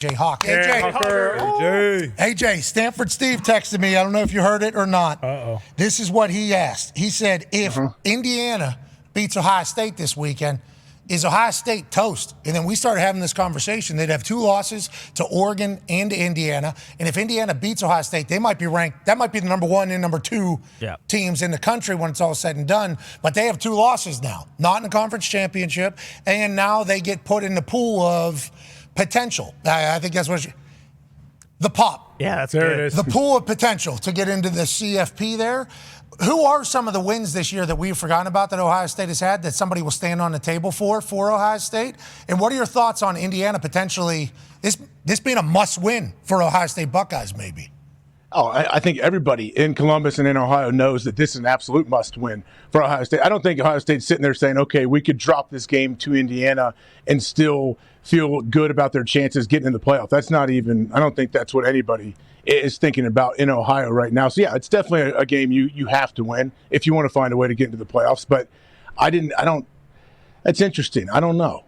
AJ Hawk. Yeah, AJ. AJ, Stanford Steve texted me. I don't know if you heard it or not. Uh-oh. This is what he asked. He said, if Indiana beats Ohio State this weekend, is Ohio State toast? And then we started having this conversation. They'd have 2 losses to Oregon and to Indiana. And if Indiana beats Ohio State, they might be ranked. That might be the number 1 and number 2 teams in the country when it's all said and done. But they have 2 losses now, not in the conference championship. And now they get put in the pool of potential. I think that's what the pop. Yeah, that's there good. It is. The pool of potential to get into the CFP there. Who are some of the wins this year that we've forgotten about that Ohio State has had that somebody will stand on the table for Ohio State? And what are your thoughts on Indiana potentially, this being a must-win for Ohio State Buckeyes maybe? Oh, I think everybody in Columbus and in Ohio knows that this is an absolute must-win for Ohio State. I don't think Ohio State's sitting there saying, okay, we could drop this game to Indiana and still feel good about their chances getting in the playoff. That's not even – I don't think that's what anybody is thinking about in Ohio right now. So, yeah, it's definitely a game you have to win if you want to find a way to get into the playoffs. But I don't – that's interesting. I don't know.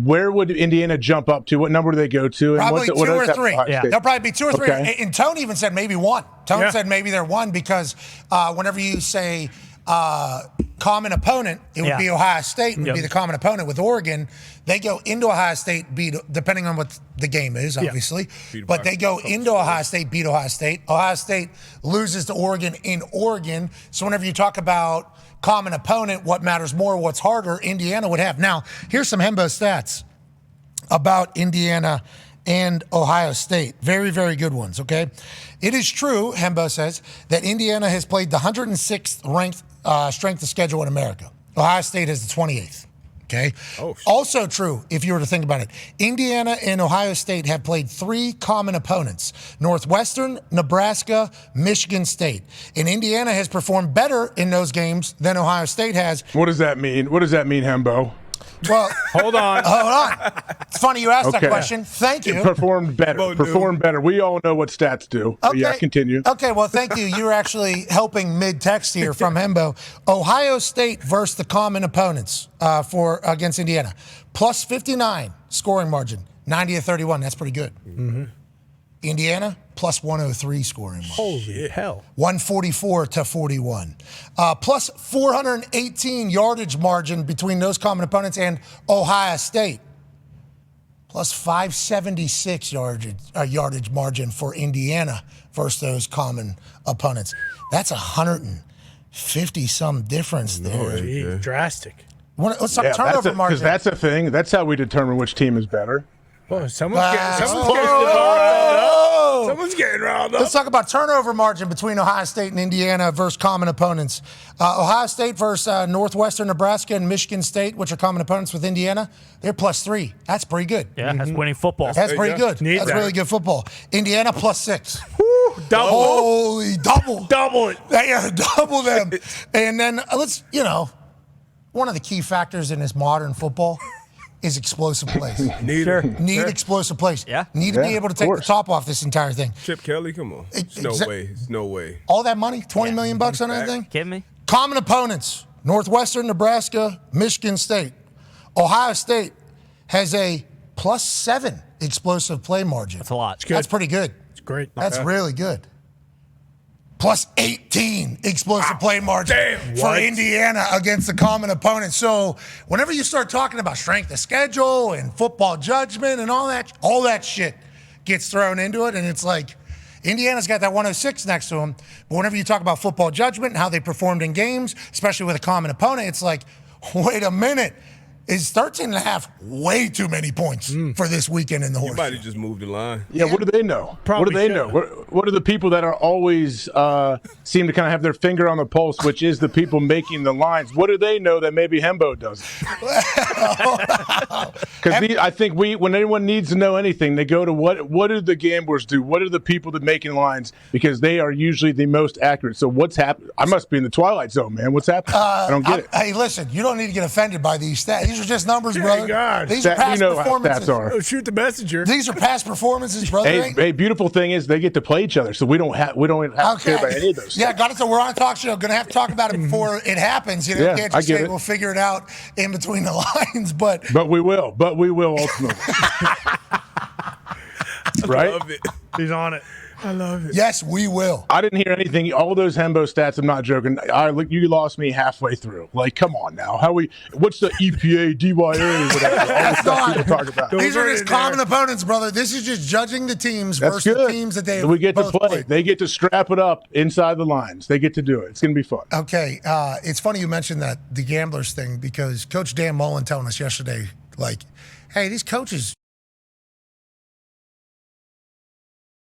Where would Indiana jump up to? What number do they go to? And probably 2 or 3. Yeah. They'll probably be 2 or 3. Okay. And Tone even said maybe 1. Tone said maybe they're 1 because whenever you say common opponent, it would be Ohio State would be the common opponent. With Oregon, they go into Ohio State, beat, depending on what the game is, obviously. But they go into Ohio State, beat Ohio State. Ohio State loses to Oregon in Oregon. So whenever you talk about common opponent, what matters more, what's harder, Indiana would have. Now, here's some Hembo stats about Indiana and Ohio State. Very, very good ones, okay? It is true, Hembo says, that Indiana has played the 106th ranked strength of schedule in America. Ohio State has the 28th, okay? Also true, if you were to think about it, Indiana and Ohio State have played 3 common opponents, Northwestern, Nebraska, Michigan State. And Indiana has performed better in those games than Ohio State has. What does that mean? What does that mean, Hembo? Well, hold on. It's funny you asked that question. Thank you. It performed better. We all know what stats do. Okay. Yeah, continue. Okay, well, thank you. You were actually helping mid-text here from Hembo. Ohio State versus the common opponents against Indiana. Plus 59 scoring margin, 90-31. That's pretty good. Mm-hmm. Indiana, plus 103 scoring margin. Holy hell. 144-41. Plus 418 yardage margin between those common opponents and Ohio State. Plus 576 yardage margin for Indiana versus those common opponents. That's 150-some difference there. Gee, drastic. Let's talk turnover margin. Because that's a thing. That's how we determine which team is better. Oh, someone's getting riled up. Let's talk about turnover margin between Ohio State and Indiana versus common opponents. Ohio State versus Northwestern Nebraska and Michigan State, which are common opponents with Indiana, they're plus 3. That's pretty good. Yeah, that's winning football. That's pretty good. That's really good football. Indiana plus 6. Woo, double. Holy, double. Double it. Yeah, double them. And then one of the key factors in this modern football is explosive plays. Need explosive plays. Yeah. Need to be able to take the top off this entire thing. Chip Kelly, come on. There's no way. All that money, $20 million bucks on anything? Kidding me? Common opponents, Northwestern, Nebraska, Michigan State. Ohio State has a plus 7 explosive play margin. That's a lot. That's pretty good. It's great. That's really good. Plus 18 explosive play margin for Indiana against the common opponent. So whenever you start talking about strength of schedule and football judgment and all that shit gets thrown into it. And it's like Indiana's got that 106 next to them. But whenever you talk about football judgment and how they performed in games, especially with a common opponent, it's like, wait a minute. Is 13.5 way too many points for this weekend in the horse? You might have just moved the line. Yeah, what do they know? Probably what do they know? What are the people that are always seem to kind of have their finger on the pulse, which is the people making the lines? What do they know that maybe Hembo doesn't? Because I think when anyone needs to know anything, they go to what do the gamblers do? What are the people that making lines? Because they are usually the most accurate. So what's happening? I must be in the twilight zone, man. What's happening? I don't get it. Hey, listen, you don't need to get offended by these stats. These are just numbers, brother. God. These are past performances. Oh, shoot the messenger. These are past performances, brother. Hey, beautiful thing is they get to play each other, so we don't have to care about any of those. Yeah, got it. So we're on a talk show. Going to have to talk about it before it happens. You know, Yeah, can't I just get say it. we'll figure it out in between the lines. But we will ultimately. Right? Love it. He's on it. I love it. Yes, we will. I didn't hear anything. All those Hembo stats, I'm not joking. You lost me halfway through. Like, come on now. What's the EPA, DYA, whatever? All the stuff people talk about. These are just common opponents, brother. This is just judging the teams That's versus good. the teams that they We get to both play. played. They get to strap it up inside the lines. They get to do it. It's going to be fun. Okay, it's funny you mentioned the gamblers thing because Coach Dan Mullen telling us yesterday, like, hey, these coaches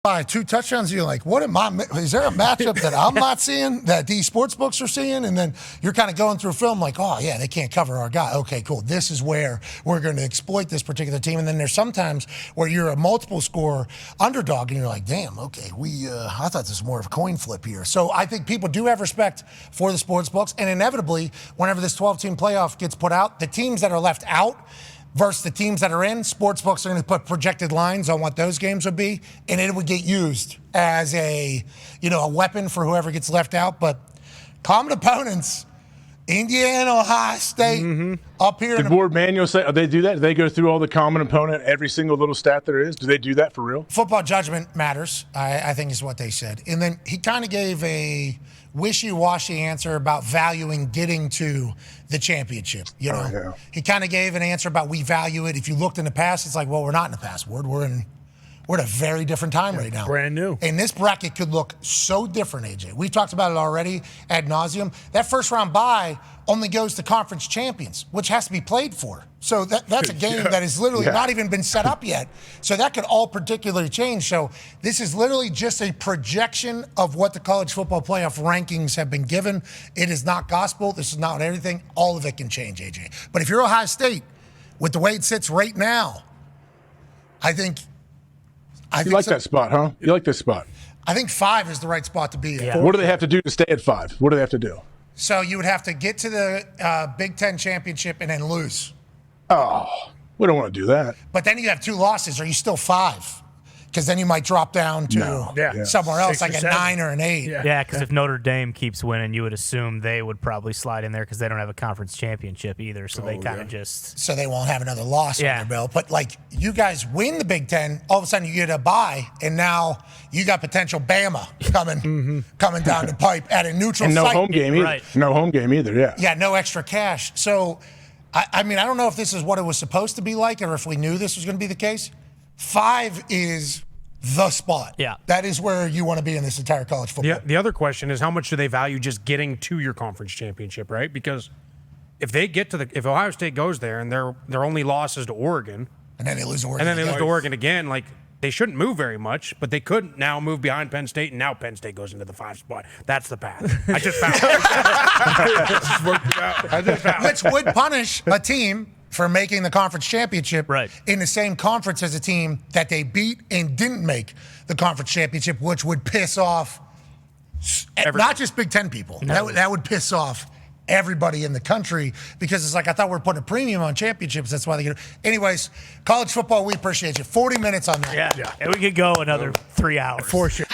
by 2 touchdowns, you're like, is there a matchup that I'm not seeing that these sports books are seeing? And then you're kind of going through film like, oh, yeah, they can't cover our guy. Okay, cool. This is where we're going to exploit this particular team. And then there's sometimes where you're a multiple score underdog and you're like, damn, okay, I thought this was more of a coin flip here. So I think people do have respect for the sports books. And inevitably, whenever this 12-team playoff gets put out, the teams that are left out versus the teams that are in, sportsbooks are going to put projected lines on what those games would be, and it would get used as a weapon for whoever gets left out. But common opponents, Indiana, Ohio State, up here. Did Board Manual say they do that? Do they go through all the common opponent, every single little stat there is? Do they do that for real? Football judgment matters, I think is what they said. And then he kind of gave a wishy-washy answer about valuing getting to the championship. He kind of gave an answer about we value it. If you looked in the past, it's like, well, we're not in the past, Ward. We're in a very different time right now. Brand new. And this bracket could look so different, AJ. We talked about it already ad nauseum. That first round bye only goes to conference champions, which has to be played for. So that's a game that has literally not even been set up yet. So that could all particularly change. So this is literally just a projection of what the college football playoff rankings have been given. It is not gospel. This is not everything. All of it can change, AJ. But if you're Ohio State, with the way it sits right now, I think that spot, huh? You like this spot? I think 5 is the right spot to be in. Yeah. What do they have to do to stay at 5? What do they have to do? So you would have to get to the Big Ten championship and then lose. Oh, we don't want to do that. But then you have 2 losses. Are you still 5? Because then you might drop down to somewhere else, 6 like or a 7. 9 or an 8. Yeah, because if Notre Dame keeps winning, you would assume they would probably slide in there because they don't have a conference championship either. So they kind of just. So they won't have another loss on their belt. But like you guys win the Big Ten, all of a sudden you get a bye, and now you got potential Bama coming down the pipe at a neutral And no site. home game either. Right. No home game either, yeah. Yeah, no extra cash. So, I mean, I don't know if this is what it was supposed to be like or if we knew this was going to be the case. 5 is the spot. Yeah. That is where you want to be in this entire college football. The other question is how much do they value just getting to your conference championship, right? Because if they get to if Ohio State goes there and their only loss is to Oregon, and then they lose to Oregon, and then they lose to Oregon again, like they shouldn't move very much, but they could now move behind Penn State, and now Penn State goes into the 5 spot. That's the path. I just found it. Which would punish a team for making the conference championship in the same conference as a team that they beat and didn't make the conference championship, which would piss off not just Big Ten people. No. That would piss off everybody in the country because it's like, I thought we were putting a premium on championships. That's why they get it. Anyways, college football, we appreciate you. 40 minutes on that. Yeah. And we could go another 3 hours. For sure.